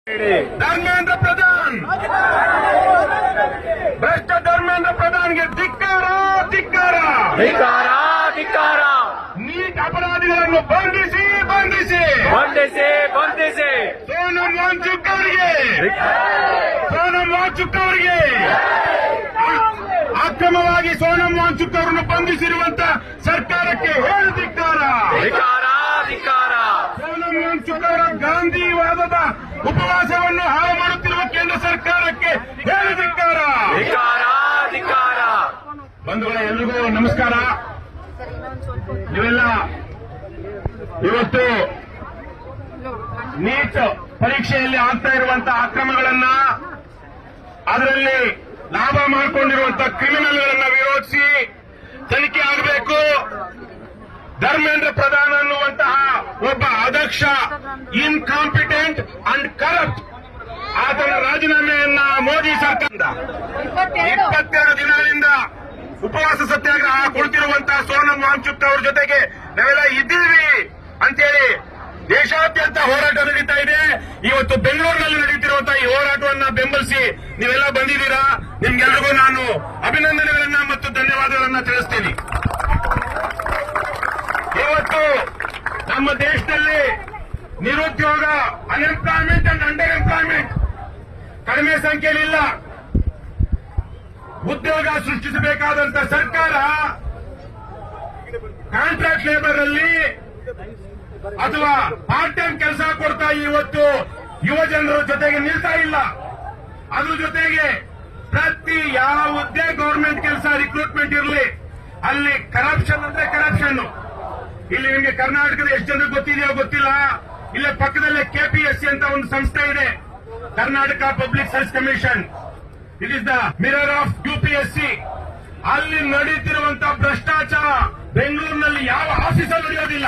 ಧರ್ಮೇಂದ್ರ ಪ್ರಧಾನ್ ಭ್ರಷ್ಟ ಧರ್ಮೇಂದ್ರ ಪ್ರಧಾನ್ಗೆ ಧಿಕ್ಕಾರ ಧಿಕ್ಕಾರ ಧಿಕ್ಕಾರ ಧಿಕ್ಕಾರ. ನೀಟ್ ಅಪರಾಧಿಗಳನ್ನು ಬಂಧಿಸಿ ಬಂಧಿಸಿ ಬಂಧಿಸಿ ಬಂಧಿಸಿ. ಸೋನಂ ವಾಂಚುಕ್ ಅವರಿಗೆ ಅಕ್ರಮವಾಗಿ ಸೋನಂ ವಾಂಚುಕ್ ಅವರನ್ನು ಬಂಧಿಸಿರುವಂತ ಸರ್ಕಾರಕ್ಕೆ ಹೇಳು ಧಿಕ್ಕಾರ ಧಿಕ್ಕಾರ ಧಿಕ್ಕಾರ. ಸೋನಂ ವಾಂಚುಕ್ ಅವರ ಗಾಂಧಿವಾದದ ಉಪವಾಸವನ್ನು ಹಾಳು ಮಾಡುತ್ತಿರುವ ಕೇಂದ್ರ ಸರ್ಕಾರಕ್ಕೆ ಹೇಳು ಧಿಕ್ಕಾರ ಧಿಕ್ಕಾರ ಧಿಕ್ಕಾರ. ಬಂಧುಗಳೇ, ಎಲ್ರಿಗೂ ನಮಸ್ಕಾರ. ನೀವೆಲ್ಲ ಇವತ್ತು ನೀಟ್ ಪರೀಕ್ಷೆಯಲ್ಲಿ ಆಗ್ತಾ ಇರುವಂತಹ ಅಕ್ರಮಗಳನ್ನ, ಅದರಲ್ಲಿ ಲಾಭ ಮಾಡಿಕೊಂಡಿರುವಂತಹ ಕ್ರಿಮಿನಲ್ಗಳನ್ನ ವಿರೋಧಿಸಿ ತನಿಖೆ ಆಗಬೇಕು. ಧರ್ಮೇಂದ್ರ ಪ್ರಧಾನ್ ಅನ್ನುವಂತಹ ಒಬ್ಬ ಅದಕ್ಷ, ಇನ್ಕಾಂಪಿಟೆಂಟ್ ಅಂಡ್ ಕರಪ್ಟ್, ಆತನ ರಾಜೀನಾಮೆಯನ್ನ ಮೋದಿ ಸರ್ಕಾರದ 22 ದಿನಗಳಿಂದ ಉಪವಾಸ ಸತ್ಯಾಗ್ರಹ ಕುಳಿತಿರುವಂತಹ ಸೋನಂ ವಾಂಚುಕ್ ಅವರ ಜೊತೆಗೆ ನಾವೆಲ್ಲ ಇದ್ದೀವಿ ಅಂತೇಳಿ ದೇಶಾದ್ಯಂತ ಹೋರಾಟ ನಡೀತಾ ಇದೆ. ಇವತ್ತು ಬೆಂಗಳೂರಿನಲ್ಲಿ ನಡೀತಿರುವಂತಹ ಈ ಹೋರಾಟವನ್ನ ಬೆಂಬಲಿಸಿ ನೀವೆಲ್ಲ ಬಂದಿದ್ದೀರಾ. ನಿಮ್ಗೆಲ್ರಿಗೂ ನಾನು ಅಭಿನಂದನೆಗಳನ್ನ ಮತ್ತು ಧನ್ಯವಾದಗಳನ್ನ ತಿಳಿಸ್ತೀನಿ. ಇವತ್ತು ನಮ್ಮ ದೇಶದಲ್ಲಿ ನಿರುದ್ಯೋಗ, ಅನ್ಎಂಪ್ಲಾಯ್ಮೆಂಟ್ ಅಂಡ್ ಅಂಡರ್ ಎಂಪ್ಲಾಯ್ಮೆಂಟ್ ಕಡಿಮೆ ಸಂಖ್ಯೆಯಲ್ಲಿಲ್ಲ. ಉದ್ಯೋಗ ಸೃಷ್ಟಿಸಬೇಕಾದಂತ ಸರ್ಕಾರ ಕಾಂಟ್ರಾಕ್ಟ್ ಲೇಬರ್ ಅಲ್ಲಿ ಅಥವಾ ಪಾರ್ಟ್ ಟೈಮ್ ಕೆಲಸ ಕೊಡ್ತಾ ಇವತ್ತು ಯುವ ಜನರ ಜೊತೆಗೆ ನಿಲ್ತಾ ಇಲ್ಲ. ಅದ್ರ ಜೊತೆಗೆ ಪ್ರತಿ ಯಾವುದೇ ಗವರ್ಮೆಂಟ್ ಕೆಲಸ ರಿಕ್ರೂಟ್ಮೆಂಟ್ ಇರಲಿ, ಅಲ್ಲಿ ಕರಪ್ಷನ್ ಅಂದ್ರೆ ಕರಪ್ಷನ್. ಇಲ್ಲಿ ನಿಮಗೆ ಕರ್ನಾಟಕದ ಎಷ್ಟು ಜನರಿಗೆ ಗೊತ್ತಿದೆಯೋ ಗೊತ್ತಿಲ್ಲ, ಇಲ್ಲೇ ಪಕ್ಕದಲ್ಲೇ ಕೆಪಿಎಸ್ಸಿ ಅಂತ ಒಂದು ಸಂಸ್ಥೆ ಇದೆ, Karnataka public service commission. It is the mirror of UPSC. ಅಲ್ಲಿ ನಡೀತಿರುವಂತಹ ಭ್ರಷ್ಟಾಚಾರ ಬೆಂಗಳೂರಿನಲ್ಲಿ ಯಾವ ಆಫೀಸಲ್ಲಿ ನಡೆಯೋದಿಲ್ಲ.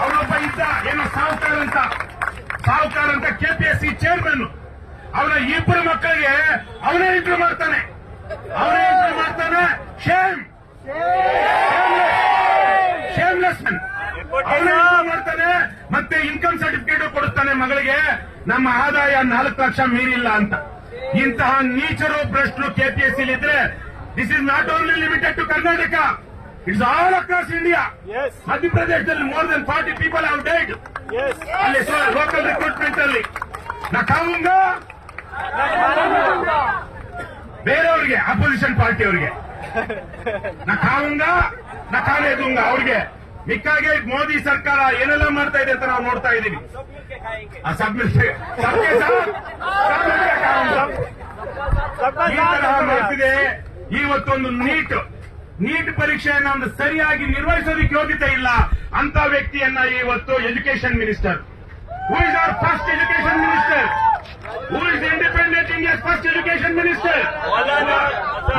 ಅವನೊಬ್ಬ ಇದ್ದ, ಏನೋ ಸಾಹುಕಾರ ಅಂತ ಕೆಪಿಎಸ್ಸಿ ಚೇರ್ಮನ್. ಅವನ ಇಬ್ಬರು ಮಕ್ಕಳಿಗೆ ಅವನೇ ಇಂಟರ್ವ್ಯೂ ಮಾಡ್ತಾನೆ. Shameless man. ಅವನೇ ಮಾಡ್ತಾನೆ, ಮತ್ತೆ ಇನ್ಕಮ್ ಸರ್ಟಿಫಿಕೇಟ್ ಕೊಡುತ್ತಾನೆ ಮಗಳಿಗೆ, ನಮ್ಮ ಆದಾಯ 4 ಲಕ್ಷ ಮೀರಿಲ್ಲ ಅಂತ. ಇಂತಹ ನೀಚರು ಭ್ರಷ್ಟರು ಕೆಪಿಎಸ್ಸಿಲಿದ್ರೆ this is not only limited to Karnataka, it's all across India. ಮಧ್ಯಪ್ರದೇಶದಲ್ಲಿ more than 40 people have died ಅಲ್ಲಿ ಲೋಕಲ್ ರಿಕ್ರೂಟ್ಮೆಂಟ್ ಅಲ್ಲಿ. ನಕಾವುಂಗ ಬೇರೆಯವ್ರಿಗೆ, ಅಪೋಸಿಷನ್ ಪಾರ್ಟಿಯವರಿಗೆ ನಕಾವುಂಗ ನಕಾನೆ ದುಂಗ ಅವ್ರಿಗೆ. ಮಿಕ್ಕಾಗೆ ಮೋದಿ ಸರ್ಕಾರ ಏನೆಲ್ಲ ಮಾಡ್ತಾ ಇದೆ ಅಂತ ನಾವು ನೋಡ್ತಾ ಇದ್ದೀವಿ. ಮಾಡ್ತಿದೆ. ಇವತ್ತೊಂದು ನೀಟ್ ಪರೀಕ್ಷೆಯನ್ನ ಒಂದು ಸರಿಯಾಗಿ ನಿರ್ವಹಿಸೋದಕ್ಕೆ ಯೋಗ್ಯತೆ ಇಲ್ಲ ಅಂತ ವ್ಯಕ್ತಿಯನ್ನ ಇವತ್ತು education minister, who is our first education minister, who is independent India's first education minister,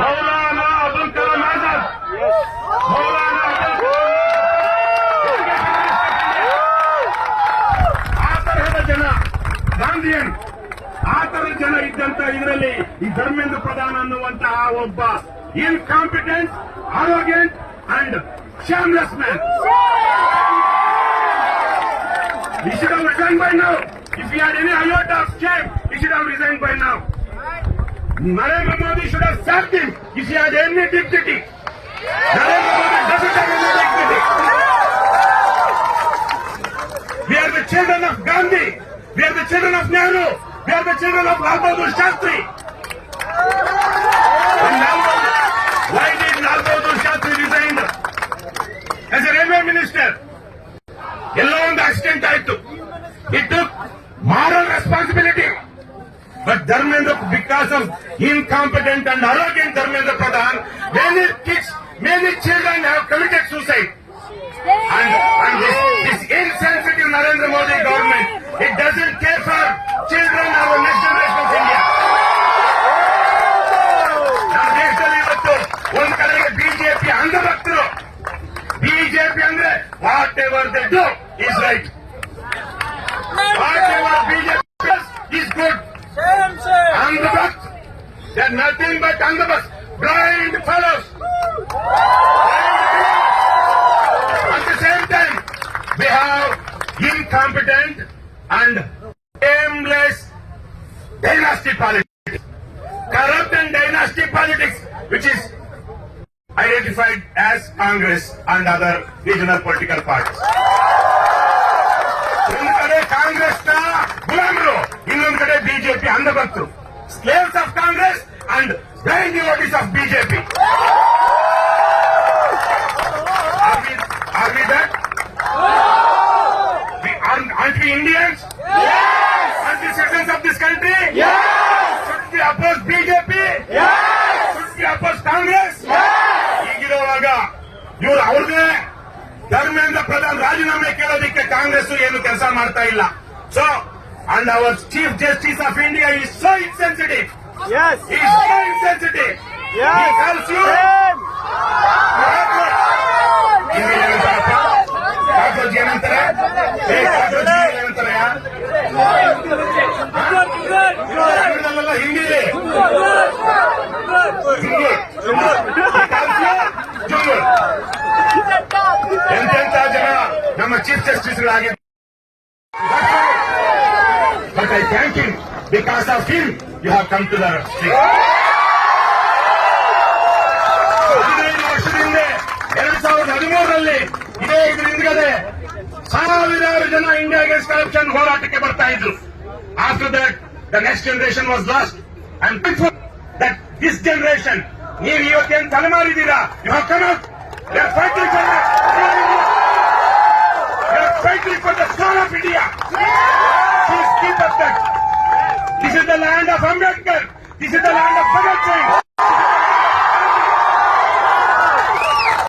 Maulana Abul Kalam Azad. Gandhian ಆ ತರ ಜನ ಇದ್ದಂತ ಇದರಲ್ಲಿ ಈ ಧರ್ಮೇಂದ್ರ ಪ್ರಧಾನ್ ಅನ್ನುವಂತಹ ಒಬ್ಬ incompetent, arrogant and shameless man. He should have resigned by now. If he had any iota of shame, he should have resigned by now. Narendra Modi should have sacked him if he had any dignity. Narendra Modi doesn't have any dignity. We are the children of Gandhi. We are the children of Nehru. We are the children of Lal Bahadur Shastri. Why did Lal Bahadur Shastri resign as a railway minister? ಎಲ್ಲೋ ಒಂದು accident ಆಯಿತು. It took moral responsibility. But Dharmendra, because of incompetent and arrogant Dharmendra Pradhan, many children have committed suicide. And this insensitive Narendra Modi government, it doesn't care for children or the next generation of India. ನಮ್ಮ ದೇಶದಲ್ಲಿ ಇವತ್ತು ಒಂದು ಕಡೆಗೆ BJP ಅಂಧಭಕ್ತರು. BJP ಅಂದ್ರೆ what ever they do is right. Whatever BJP does is good. Andhbhakt, they are nothing but Andhbhakt, blind fellows. At the same time, we have incompetent and which is identified as Congress and other regional political parties. ಒಂದು ಕಡೆ ಕಾಂಗ್ರೆಸ್ ನ ಗುಲಾಮರು, ಇನ್ನೊಂದು ಕಡೆ BJP ಅಂಧಭಕ್ತರು, slaves of Congress and blind devotees of BJP. Are we that? Aren't we Indians? Yes! Aren't we citizens of this country? Yes! Should we oppose BJP? Yes! Should we oppose Congress? Yes! ಹೀಗಿರುವಾಗ ಇವರು ಅವ್ರದೇ ಧರ್ಮೇಂದ್ರ ಪ್ರಧಾನ್ ರಾಜೀನಾಮೆ ಕೇಳೋದಕ್ಕೆ ಕಾಂಗ್ರೆಸ್ ಏನು ಕೆಲಸ ಮಾಡ್ತಾ ಇಲ್ಲ. So and our chief justice of India is so insensitive. Yes! Is so insensitive. Yes! He tells you cockroach ಏನಂತಾರೆ? ಕಾಕ್ರೋಚ್ ಏನಂತಾರೆ? ಕನ್ನಡದಲ್ಲ, ಹಿಂದಿಲಿ ಜುಂಗೂರ್. ಎಂತೆಂತ ಜನ ನಮ್ಮ ಚೀಫ್ ಜಸ್ಟಿಸ್ಗಳಾಗಿ, but I thank him, because of him you have come to the street. 15 ವರ್ಷದ ಹಿಂದೆ 2013ರಲ್ಲಿ ಇದೇ ಇದ್ರ ಹಿಂದ್ಗಡೆ ಸಾವಿರಾರು ಜನ ಇಂಡಿಯಾ ಅಗೇನ್ಸ್ಟ್ ಕರಪ್ಷನ್ ಹೋರಾಟಕ್ಕೆ ಬರ್ತಾ ಇದ್ರು. After that the next generation was lost. I am thankful that this generation, ನೀವು ಇವತ್ತೇನು ತಲೆಮಾರಿದ್ದೀರಾ, you have come out, you are fighting for you are fighting for the soul of India. Please keep up that. This is the land of Ambedkar. This is the land of Bhagat Singh.